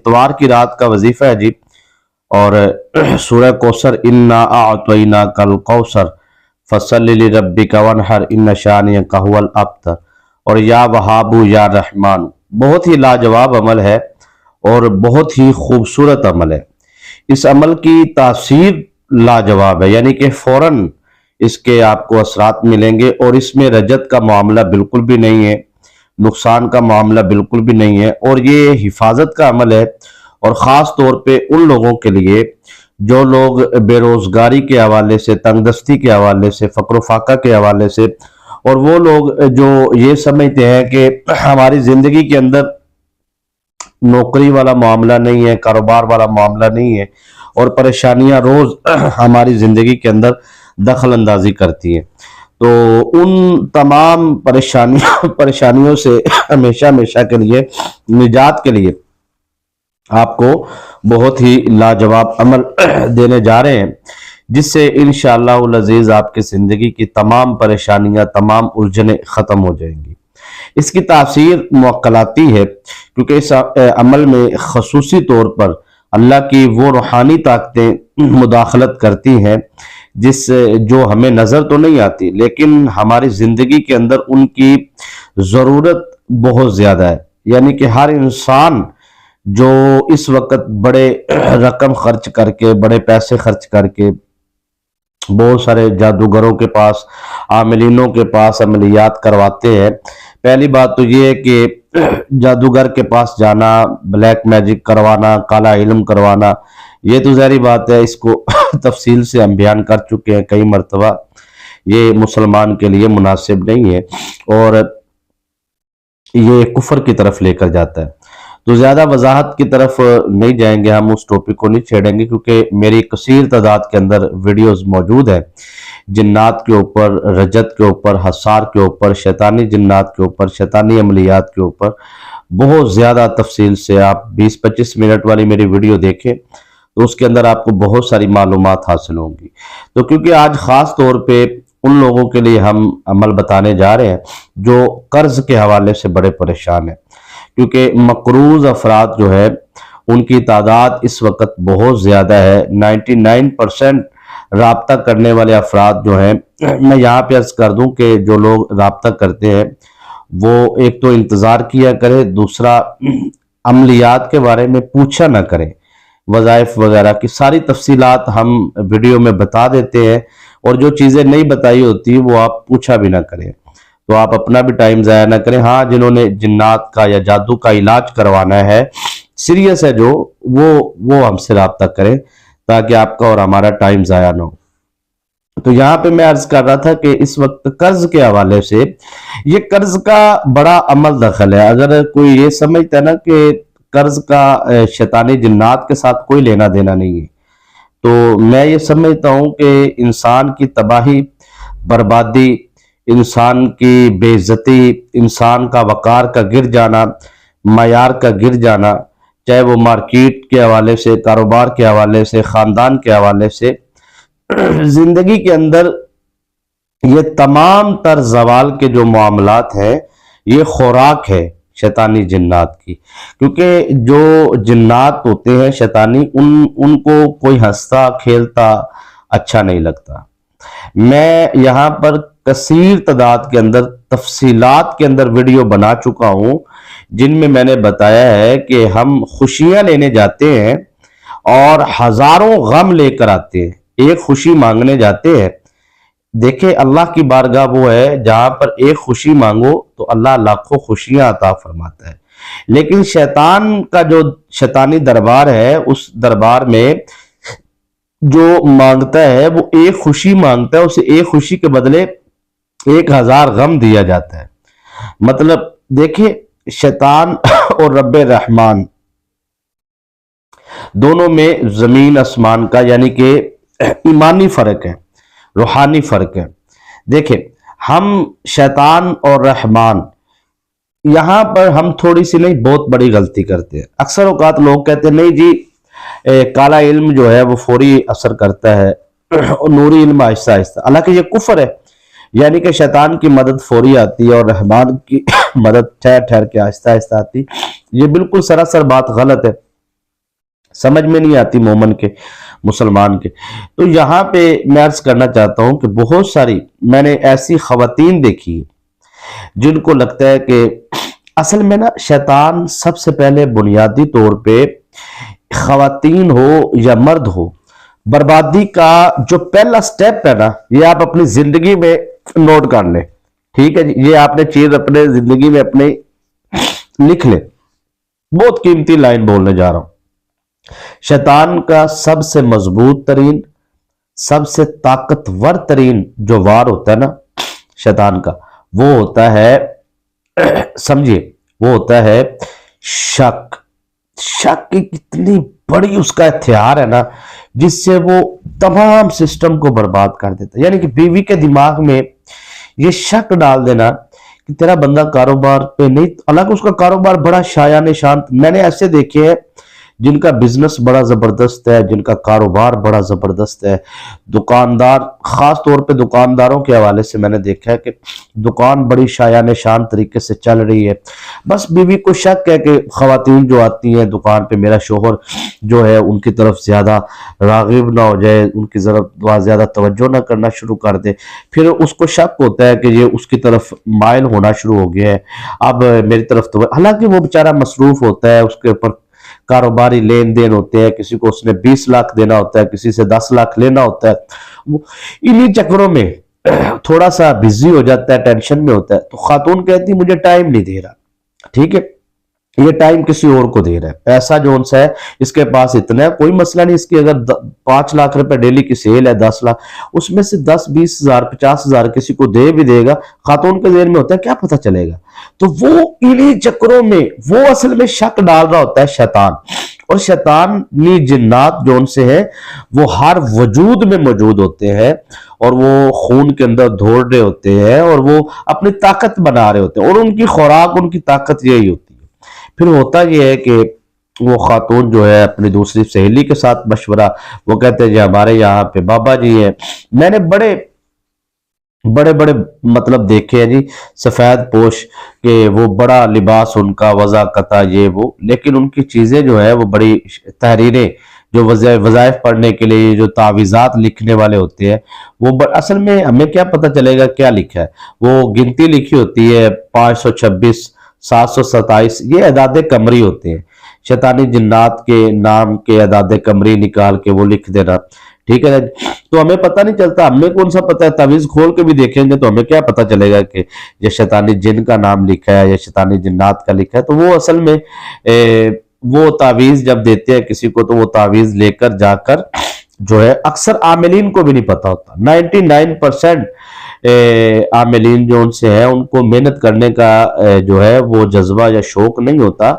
اتوار کی رات کا وظیفہ ہے جی، اور سورہ کوثر انا اعطیناک الکوثر فصلی لربک وانحر ان شانئک ھو الابتر، اور یا وہاب یا رحمان، بہت ہی لاجواب عمل ہے اور بہت ہی خوبصورت عمل ہے۔ اس عمل کی تاثیر لاجواب ہے، یعنی کہ فوراً اس کے آپ کو اثرات ملیں گے، اور اس میں رجت کا معاملہ بالکل بھی نہیں ہے، نقصان کا معاملہ بالکل بھی نہیں ہے، اور یہ حفاظت کا عمل ہے، اور خاص طور پہ ان لوگوں کے لیے جو لوگ بے روزگاری کے حوالے سے، تنگ دستی کے حوالے سے، فقر و فاقہ کے حوالے سے، اور وہ لوگ جو یہ سمجھتے ہیں کہ ہماری زندگی کے اندر نوکری والا معاملہ نہیں ہے، کاروبار والا معاملہ نہیں ہے، اور پریشانیاں روز ہماری زندگی کے اندر دخل اندازی کرتی ہیں، تو ان تمام پریشانیوں سے ہمیشہ کے لیے نجات کے لیے آپ کو بہت ہی لاجواب عمل دینے جا رہے ہیں، جس سے انشاءاللہ العزیز آپ کی زندگی کی تمام پریشانیاں، تمام الجھنیں ختم ہو جائیں گی۔ اس کی تاثیر موکلاتی ہے، کیونکہ اس عمل میں خصوصی طور پر اللہ کی وہ روحانی طاقتیں مداخلت کرتی ہیں جو ہمیں نظر تو نہیں آتی، لیکن ہماری زندگی کے اندر ان کی ضرورت بہت زیادہ ہے۔ یعنی کہ ہر انسان جو اس وقت بڑے رقم خرچ کر کے، بڑے پیسے خرچ کر کے بہت سارے جادوگروں کے پاس، عاملینوں کے پاس عملیات کرواتے ہیں، پہلی بات تو یہ ہے کہ جادوگر کے پاس جانا، بلیک میجک کروانا، کالا علم کروانا، یہ تو ظاہری بات ہے، اس کو تفصیل سے ہم بیان کر چکے ہیں کئی مرتبہ، یہ مسلمان کے لیے مناسب نہیں ہے، اور یہ کفر کی طرف لے کر جاتا ہے۔ تو زیادہ وضاحت کی طرف نہیں جائیں گے، ہم اس ٹاپک کو نہیں چھیڑیں گے، کیونکہ میری کثیر تعداد کے اندر ویڈیوز موجود ہیں جنات کے اوپر، رجت کے اوپر، حسار کے اوپر، شیطانی جنات کے اوپر، شیطانی عملیات کے اوپر بہت زیادہ تفصیل سے۔ آپ 20-25 منٹ والی میری ویڈیو دیکھیں تو اس کے اندر آپ کو بہت ساری معلومات حاصل ہوں گی۔ تو کیونکہ آج خاص طور پہ ان لوگوں کے لیے ہم عمل بتانے جا رہے ہیں جو قرض کے حوالے سے بڑے پریشان ہیں، کیونکہ مقروض افراد جو ہے ان کی تعداد اس وقت بہت زیادہ ہے۔ 99% رابطہ کرنے والے افراد جو ہیں، میں یہاں پہ عرض کر دوں کہ جو لوگ رابطہ کرتے ہیں وہ ایک تو انتظار کیا کرے، دوسرا عملیات کے بارے میں پوچھا نہ کرے، وظائف وغیرہ کی ساری تفصیلات ہم ویڈیو میں بتا دیتے ہیں، اور جو چیزیں نہیں بتائی ہوتی وہ آپ پوچھا بھی نہ کریں، تو آپ اپنا بھی ٹائم ضائع نہ کریں۔ ہاں، جنہوں نے جنات کا یا جادو کا علاج کروانا ہے، سیریس ہے جو، وہ ہم سے رابطہ کریں تاکہ آپ کا اور ہمارا ٹائم ضائع نہ ہو۔ تو یہاں پہ میں عرض کر رہا تھا کہ اس وقت قرض کے حوالے سے یہ قرض کا بڑا عمل دخل ہے۔ اگر کوئی یہ سمجھتا ہے نا کہ قرض کا شیطانی جنات کے ساتھ کوئی لینا دینا نہیں ہے، تو میں یہ سمجھتا ہوں کہ انسان کی تباہی، بربادی، انسان کی بے عزتی، انسان کا وقار کا گر جانا، معیار کا گر جانا، چاہے وہ مارکیٹ کے حوالے سے، کاروبار کے حوالے سے، خاندان کے حوالے سے، زندگی کے اندر یہ تمام تر زوال کے جو معاملات ہیں، یہ خوراک ہے شیطانی جنات کی، کیونکہ جو جنات ہوتے ہیں شیطانی، ان کو کوئی ہنستا کھیلتا اچھا نہیں لگتا۔ میں یہاں پر کثیر تعداد کے اندر تفصیلات کے اندر ویڈیو بنا چکا ہوں جن میں نے بتایا ہے کہ ہم خوشیاں لینے جاتے ہیں اور ہزاروں غم لے کر آتے ہیں، ایک خوشی مانگنے جاتے ہیں۔ دیکھیں، اللہ کی بارگاہ وہ ہے جہاں پر ایک خوشی مانگو تو اللہ لاکھوں خوشیاں عطا فرماتا ہے، لیکن شیطان کا جو شیطانی دربار ہے، اس دربار میں جو مانگتا ہے وہ ایک خوشی مانگتا ہے، اسے ایک خوشی کے بدلے 1000 غم دیا جاتا ہے۔ مطلب دیکھیں، شیطان اور رب رحمان دونوں میں زمین آسمان کا، یعنی کہ ایمانی فرق ہے، روحانی فرق ہے۔ دیکھیں، ہم شیطان اور رحمان، یہاں پر ہم تھوڑی سی نہیں، بہت بڑی غلطی کرتے ہیں۔ اکثر اوقات لوگ کہتے ہیں نہیں جی، کالا علم جو ہے وہ فوری اثر کرتا ہے اور نوری علم آہستہ آہستہ، حالانکہ یہ کفر ہے۔ یعنی کہ شیطان کی مدد فوری آتی ہے اور رحمان کی مدد ٹھہر ٹھہر کے آہستہ آہستہ آتی، یہ بالکل سراسر بات غلط ہے۔ سمجھ میں نہیں آتی مومن کے، مسلمان کے۔ تو یہاں پہ میں عرض کرنا چاہتا ہوں کہ بہت ساری میں نے ایسی خواتین دیکھی جن کو لگتا ہے کہ اصل میں نا شیطان سب سے پہلے بنیادی طور پہ خواتین ہو یا مرد ہو، بربادی کا جو پہلا سٹیپ ہے نا، یہ آپ اپنی زندگی میں نوٹ کر لیں، ٹھیک ہے جی، یہ آپ نے چیز اپنے زندگی میں اپنے لکھ لیں۔ بہت قیمتی لائن بولنے جا رہا ہوں۔ شیطان کا سب سے مضبوط ترین، سب سے طاقتور ترین جو وار ہوتا ہے نا شیطان کا، وہ ہوتا ہے، سمجھیے، وہ ہوتا ہے شک۔ شک کی کتنی بڑی اس کا ہتھیار ہے نا، جس سے وہ تمام سسٹم کو برباد کر دیتا ہے۔ یعنی کہ بیوی کے دماغ میں یہ شک ڈال دینا کہ تیرا بندہ کاروبار پہ نہیں، حالانکہ اس کا کاروبار بڑا شایان شانت، میں نے ایسے دیکھے ہیں جن کا بزنس بڑا زبردست ہے، جن کا کاروبار بڑا زبردست ہے، دکاندار، خاص طور پہ دکانداروں کے حوالے سے میں نے دیکھا ہے کہ دکان بڑی شایان شان طریقے سے چل رہی ہے، بس بیوی کو شک ہے کہ خواتین جو آتی ہیں دکان پہ، میرا شوہر جو ہے ان کی طرف زیادہ راغب نہ ہو جائے، ان کی طرف زیادہ توجہ نہ کرنا شروع کر دے، پھر اس کو شک ہوتا ہے کہ یہ اس کی طرف مائل ہونا شروع ہو گیا ہے، اب میری طرف تو، حالانکہ وہ بیچارہ مصروف ہوتا ہے، اس کے اوپر کاروباری لین دین ہوتے ہیں، کسی کو اس نے 20 لاکھ دینا ہوتا ہے، کسی سے 10 لاکھ لینا ہوتا ہے، انہی چکروں میں تھوڑا سا بزی ہو جاتا ہے، ٹینشن میں ہوتا ہے، تو خاتون کہتی مجھے ٹائم نہیں دے رہا، ٹھیک ہے، یہ ٹائم کسی اور کو دے رہا ہے، پیسہ جو ان سے ہے اس کے پاس اتنا ہے، کوئی مسئلہ نہیں، اس کی اگر 5 لاکھ روپے ڈیلی کی سیل ہے، 10 لاکھ، اس میں سے 10 20 ہزار 50 ہزار کسی کو دے بھی دے گا، خاتون کے ذہن میں ہوتا ہے کیا پتہ چلے گا، تو وہ انہی چکروں میں وہ اصل میں شک ڈال رہا ہوتا ہے شیطان، اور شیطانی جنات جو ان سے ہیں وہ ہر وجود میں موجود ہوتے ہیں، اور وہ خون کے اندر دوڑ رہے ہوتے ہیں، اور وہ اپنی طاقت بنا رہے ہوتے ہیں، اور ان کی خوراک، ان کی طاقت یہی ہوتی ہے۔ پھر ہوتا یہ ہے کہ وہ خاتون جو ہے اپنی دوسری سہیلی کے ساتھ مشورہ، وہ کہتے ہیں جی ہمارے یہاں پہ بابا جی ہیں، میں نے بڑے بڑے مطلب دیکھے ہیں جی، سفید پوش، کہ وہ بڑا لباس ان کا وضاقت یہ وہ، لیکن ان کی چیزیں جو ہے وہ بڑی تحریریں، جو وظائف پڑھنے کے لیے جو تعویذات لکھنے والے ہوتے ہیں، وہ اصل میں ہمیں کیا پتہ چلے گا کیا لکھا ہے، وہ گنتی لکھی ہوتی ہے 526 727، یہ اعداد قمری ہوتے ہیں، شیطانی جنات کے نام کے اعداد قمری نکال کے وہ لکھ دینا، ٹھیک ہے، تو ہمیں پتہ نہیں چلتا، ہمیں کون سا پتہ ہے، تعویذ کھول کے بھی دیکھیں گے تو ہمیں کیا پتہ چلے گا کہ یہ شیطانی جن کا نام لکھا ہے یا شیطانی جنات کا لکھا ہے، تو وہ اصل میں وہ تعویذ جب دیتے ہیں کسی کو، تو وہ تعویذ لے کر جا کر جو ہے اکثر عاملین کو بھی نہیں پتا ہوتا، 99% عاملین جو ان سے ہیں ان کو محنت کرنے کا جو ہے وہ جذبہ یا شوق نہیں ہوتا،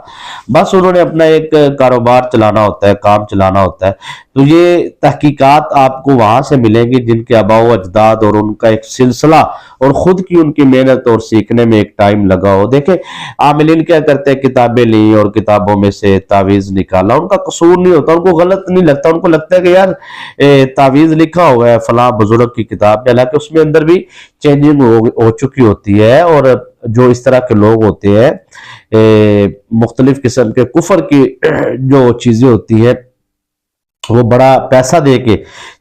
بس انہوں نے اپنا ایک کاروبار چلانا ہوتا ہے، کام چلانا ہوتا ہے، تو یہ تحقیقات آپ کو وہاں سے ملیں گی جن کے آباء و اجداد اور ان کا ایک سلسلہ اور خود کی ان کی محنت اور سیکھنے میں ایک ٹائم لگا ہو۔ دیکھیں عاملین کیا کرتے ہیں، کتابیں لیں اور کتابوں میں سے تعویذ نکالا، ان کا قصور نہیں ہوتا، ان کو غلط نہیں لگتا، ان کو لگتا ہے کہ یار تعویذ لکھا ہوا ہے فلاں بزرگ کی کتاب میں، حالانکہ اس میں اندر بھی چینجنگ ہو چکی ہوتی ہے، اور جو اس طرح کے لوگ ہوتے ہیں مختلف قسم کے کفر کی جو چیزیں ہوتی ہیں وہ بڑا پیسہ دے کے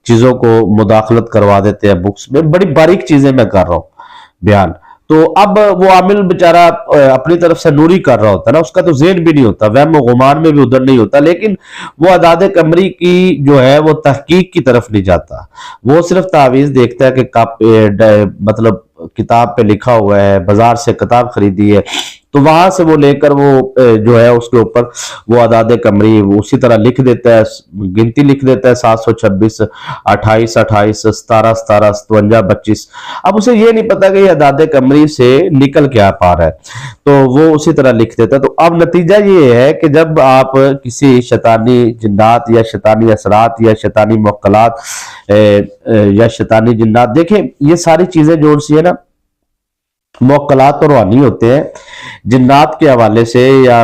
چیزوں کو مداخلت کروا دیتے ہیں بکس میں، بڑی باریک چیزیں میں کر رہا ہوں بیان، تو اب وہ عامل بیچارہ اپنی طرف سے نوری کر رہا ہوتا ہے نا، اس کا تو ذہن بھی نہیں ہوتا، وہم و گمان میں بھی ادھر نہیں ہوتا، لیکن وہ اعداد قمری کی جو ہے وہ تحقیق کی طرف نہیں جاتا، وہ صرف تعویذ دیکھتا ہے کہ مطلب کتاب پہ لکھا ہوا ہے، بازار سے کتاب خریدی ہے تو وہاں سے وہ لے کر وہ جو ہے اس کے اوپر وہ اعداد قمری وہ اسی طرح لکھ دیتا ہے، گنتی لکھ دیتا ہے 726 28 28 17 17 57 25، اب اسے یہ نہیں پتا کہ یہ اعداد قمری سے نکل کیا پا رہا ہے، تو وہ اسی طرح لکھ دیتا ہے۔ تو اب نتیجہ یہ ہے کہ جب آپ کسی شیطانی جنات یا شیطانی اثرات یا شیطانی موکلات یا شیطانی جنات، دیکھیں یہ ساری چیزیں جو سی ہے نا، موکلات تو روحانی ہوتے ہیں، جنات کے حوالے سے یا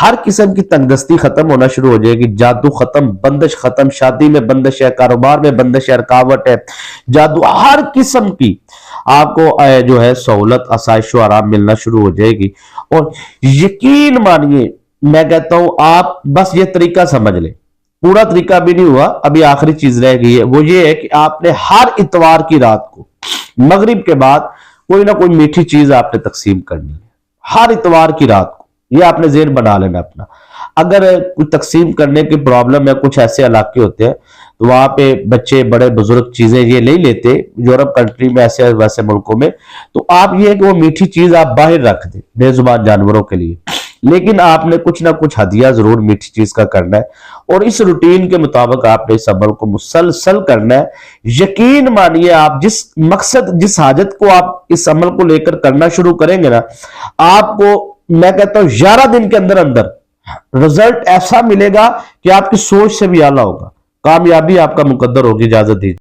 ہر قسم کی تنگدستی ختم ہونا شروع ہو جائے گی، جادو ختم، بندش ختم، شادی میں بندش ہے، کاروبار میں بندش ہے، رکاوٹ ہے، جادو، ہر قسم کی آپ کو جو ہے سہولت، آسائش و آرام ملنا شروع ہو جائے گی۔ اور یقین مانیے، میں کہتا ہوں آپ بس یہ طریقہ سمجھ لیں، پورا طریقہ بھی نہیں ہوا، ابھی آخری چیز رہ گئی ہے، وہ یہ ہے کہ آپ نے ہر اتوار کی رات کو مغرب کے بعد کوئی نہ کوئی میٹھی چیز آپ نے تقسیم کرنی ہے، ہر اتوار کی رات کو، یہ آپ نے ذہن بنا لینا اپنا۔ اگر کوئی تقسیم کرنے کی پرابلم ہے، کچھ ایسے علاقے ہوتے ہیں تو وہاں پہ بچے بڑے بزرگ چیزیں یہ نہیں لیتے، یورپ کنٹری میں ایسے ویسے ملکوں میں، تو آپ یہ کہ وہ میٹھی چیز آپ باہر رکھ دیں بے زبان جانوروں کے لیے، لیکن آپ نے کچھ نہ کچھ ہدیہ ضرور میٹھی چیز کا کرنا ہے، اور اس روٹین کے مطابق آپ نے اس عمل کو مسلسل کرنا ہے۔ یقین مانیے آپ جس مقصد، جس حاجت کو آپ اس عمل کو لے کر کرنا شروع کریں گے نا، آپ کو میں کہتا ہوں 11 دن کے اندر اندر رزلٹ ایسا ملے گا کہ آپ کی سوچ سے بھی اعلیٰ ہوگا، کامیابی آپ کا مقدر ہوگی۔ اجازت دیجیے۔